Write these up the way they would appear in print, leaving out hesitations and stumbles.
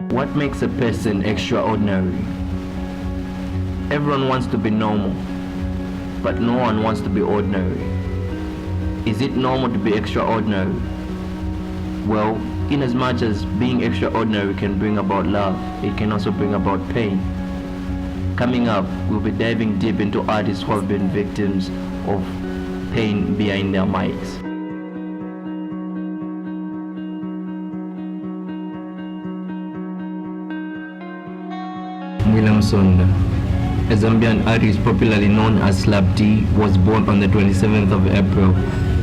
What makes a person extraordinary? Everyone wants to be normal, but no one wants to be ordinary. Is it normal to be extraordinary? Well, in as much as being extraordinary can bring about love, it can also bring about pain. Coming up, we'll be diving deep into artists who have been victims of pain behind their mics. William Sonda, a Zambian artist popularly known as Slap D, was born on the 27th of April.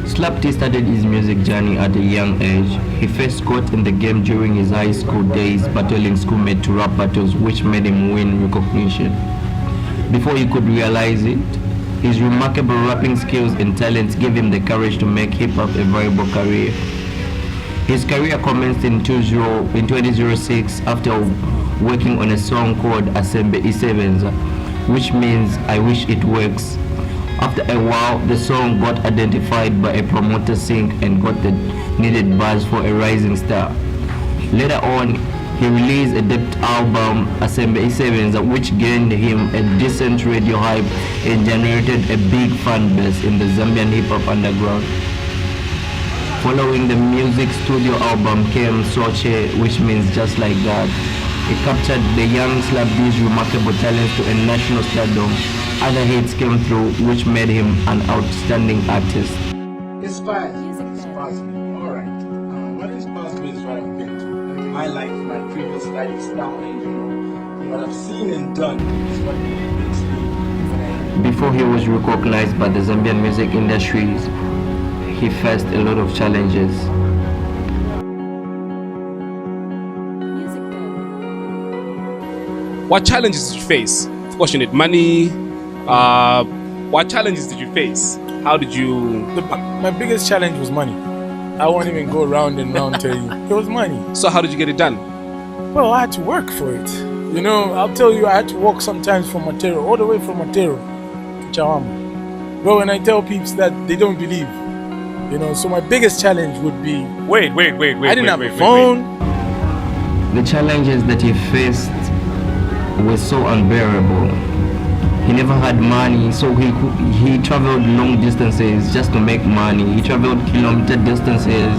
Slap D started his music journey at a young age. He first got in the game during his high school days, battling schoolmates to rap battles, which made him win recognition. Before he could realize it, his remarkable rapping skills and talents gave him the courage to make hip-hop a viable career. His career commenced in 2006 after working on a song called Asembe Isebenza, which means I wish it works. After a while, the song got identified by a promoter sync and got the needed buzz for a rising star. Later on, he released a debut album, Asembe Isebenza, which gained him a decent radio hype and generated a big fan base in the Zambian hip-hop underground. Following the music studio album came Soche, which means just like that. It captured the young Slap D's remarkable talents to a national stardom. Other hits came through, which made him an outstanding artist. Inspires me. Alright. What inspires me is what I've been through. My life, my previous lifestyle, what I've seen and done is what makes me. Before he was recognized by the Zambian music industries, he faced a lot of challenges. What challenges did you face? Of course, you need money. What challenges did you face? How did you... My biggest challenge was money. I won't even go round and round tell you. It was money. So how did you get it done? Well, I had to work for it. You know, I'll tell you, I had to walk sometimes from Matero, all the way from Matero to Chawama. Bro, when I tell people that, they don't believe. You know, so my biggest challenge would be... Wait. I didn't have a phone. The challenges that he faced were so unbearable. He never had money, so he traveled long distances just to make money. He traveled kilometer distances,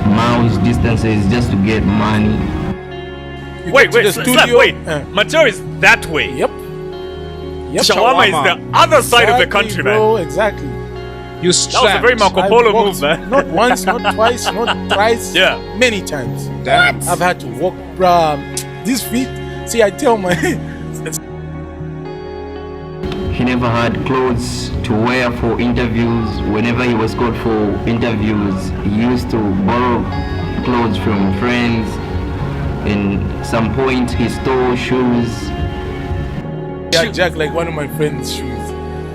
miles distances just to get money. Wait, Matero is that way. Yep. Chawama is the other side of the country, bro, man. Exactly. You strapped. That was a very Marco Polo move, man. Not once, not twice, not thrice. Yeah. Many times. Damn. I've had to walk, bruh. These feet, see, I tell my... He never had clothes to wear for interviews. Whenever he was called for interviews, he used to borrow clothes from friends. In some point, he stole shoes. Yeah, Jack, like one of my friend's shoes.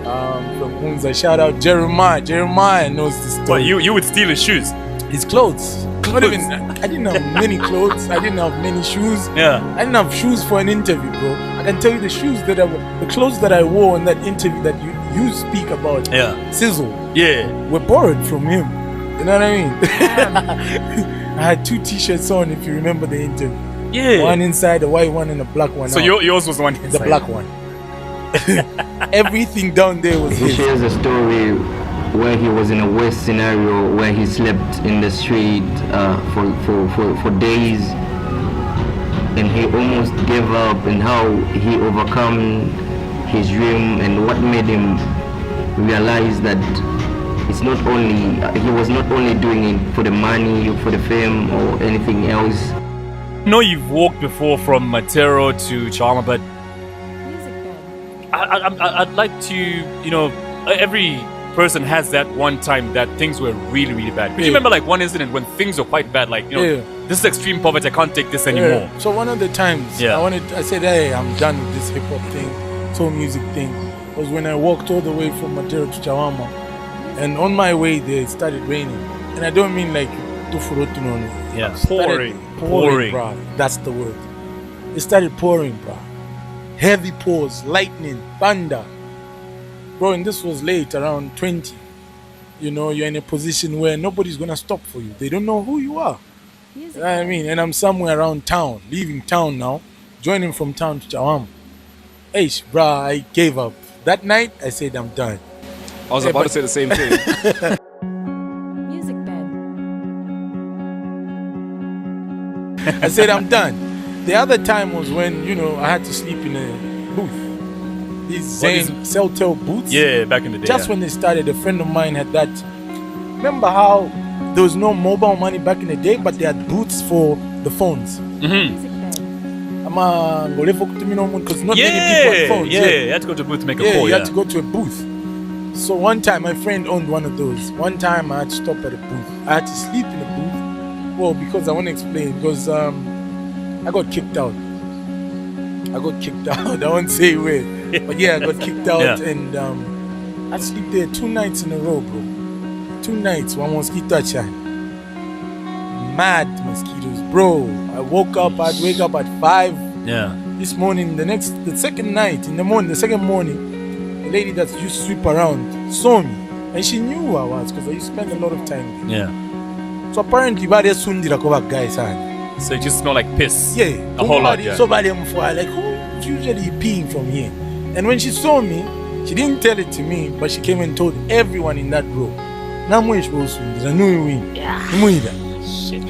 From Hunza, shout out Jeremiah. Jeremiah knows this story. But you would steal his shoes? His clothes. Not even, I didn't have many clothes. I didn't have many shoes. Yeah. I didn't have shoes for an interview, bro. I can tell you the clothes that I wore in that interview that you speak about. Yeah. Sizzle. Yeah. Were borrowed from him. You know what I mean? I had 2 t-shirts on, if you remember the interview. Yeah. One inside, a white one, and a black one. So yours was the one inside. The black one. Everything down there was He his. shares a story where he was in a worse scenario where he slept in the street for days, and he almost gave up, and how he overcome his dream and what made him realize that it's not only he was not only doing it for the money, for the fame or anything else. I know you've walked before from Matero to Chawama, but I'd like to, you know, every person has that one time that things were really, really bad. Do you remember like one incident when things were quite bad? Like, you know, this is extreme poverty, I can't take this anymore. So one of the times I said, hey, I'm done with this hip hop thing, soul music thing, was when I walked all the way from Matero to Chawama. And on my way there, it started raining. And I don't mean like tufurotunono. Yeah, pouring, bro. That's the word. It started pouring, bro. Heavy pours, lightning, thunder. Bro, and this was late, around 20. You know, you're in a position where nobody's gonna stop for you. They don't know who you are. You know what I mean? And I'm somewhere around town, leaving town now, joining from town to Chawam. Hey, bruh, I gave up. That night, I said I'm done. I was about to say the same thing. Musicbed. I said I'm done. The other time was when, I had to sleep in a booth. These Zane Celtel booths. Yeah, back in the day. Just when they started, a friend of mine had that. Remember how there was no mobile money back in the day, but they had booths for the phones? Mm-hmm. Because not many people had phones. Yeah, you had to go to a booth to make a call. You had to go to a booth. So one time, my friend owned one of those. One time, I had to stop at a booth. I had to sleep in a booth. Well, because I want to explain. Because I got kicked out. I won't say where. But yeah, I got kicked out. And I sleep there 2 nights in a row, bro. 2 nights, one mosquito chat. Mad mosquitoes, bro. I woke up, I'd wake up at 5 this morning. The second night, in the morning, the second morning, the lady that used to sweep around saw me. And she knew who I was because I used to spend a lot of time with her. Yeah. So apparently, bad sundira cover guys. So it just smelled like piss. Yeah. A whole lot, yeah. So bad like, who's usually peeing from here? And when she saw me, she didn't tell it to me, but she came and told everyone in that row.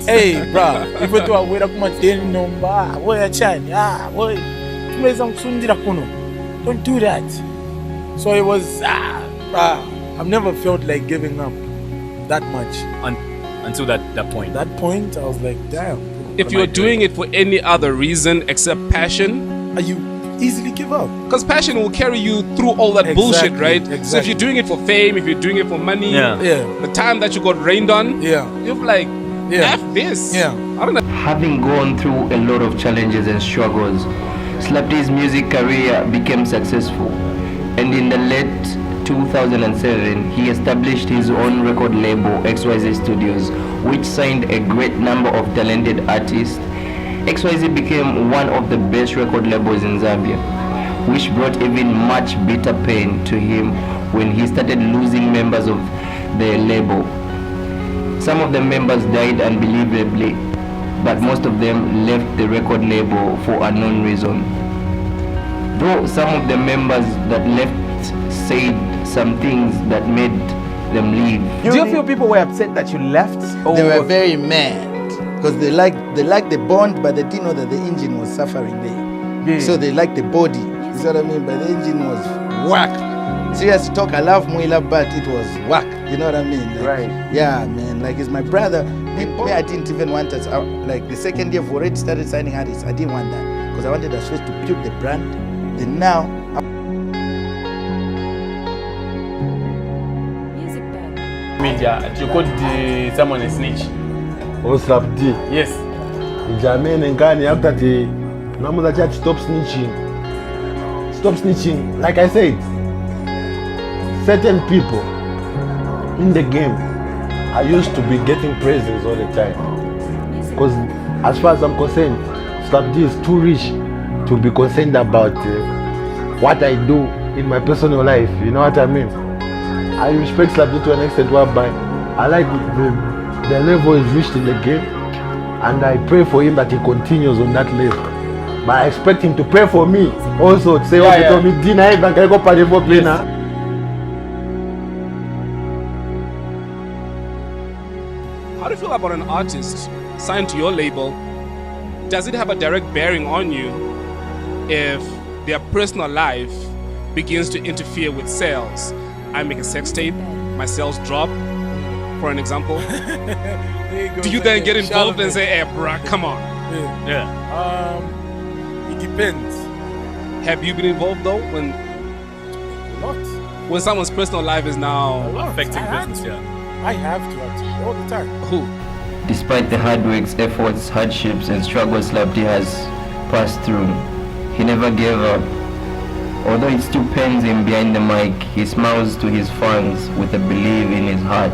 Hey, bro, if you wait up my number, where China, don't do that. So it was, I've never felt like giving up that much. Until that point. That point, I was like, damn. If you're doing it for any other reason except passion, you easily give up. Because passion will carry you through all that bullshit, right? Exactly. So if you're doing it for fame, if you're doing it for money, the time that you got rained on, you're like, F this. Yeah. I don't know. Having gone through a lot of challenges and struggles, Slap D's music career became successful. And in the late 2007, he established his own record label, XYZ Studios, which signed a great number of talented artists. XYZ became one of the best record labels in Zambia, which brought even much bitter pain to him when he started losing members of the label. Some of the members died unbelievably, but most of them left the record label for unknown reason. Though some of the members that left said some things that made them leave. Do you feel people were upset that you left? They were very mad because they liked the bond, but they didn't know that the engine was suffering there. Yeah. So they liked the body. You see what I mean? But the engine was whack. Serious talk, I love Muila, but it was whack. You know what I mean? Like, right. Yeah, man. Like, it's my brother. Me, I didn't even want us. Like, the second year, we've already started signing artists. I didn't want that because I wanted us first to build the brand. Then now, Musicbed. Media, you could someone a snitch. On Slap D. Yes. Jamaican and Ghana after the number that stop snitching. Stop snitching. Like I said, certain people in the game I used to be getting praises all the time. Because as far as I'm concerned, Slap D is too rich to be concerned about what I do in my personal life. You know what I mean? I respect Slap D to an extent whereby I like the level he's reached in the game, and I pray for him that he continues on that level. But I expect him to pray for me also to say, okay, tell me, Dina, if I can go play now. How do you feel about an artist signed to your label? Does it have a direct bearing on you if their personal life begins to interfere with sales? I make a sex tape, my sales drop, for an example. Do you then get involved and say, hey, bruh, come on? Yeah. It depends. Have you been involved though when someone's personal life is now affecting business? I have to actually all the time. Who? Despite the hard work, efforts, hardships, and struggles Slap D has passed through, he never gave up. Although it still pains him behind the mic, he smiles to his fans with a belief in his heart.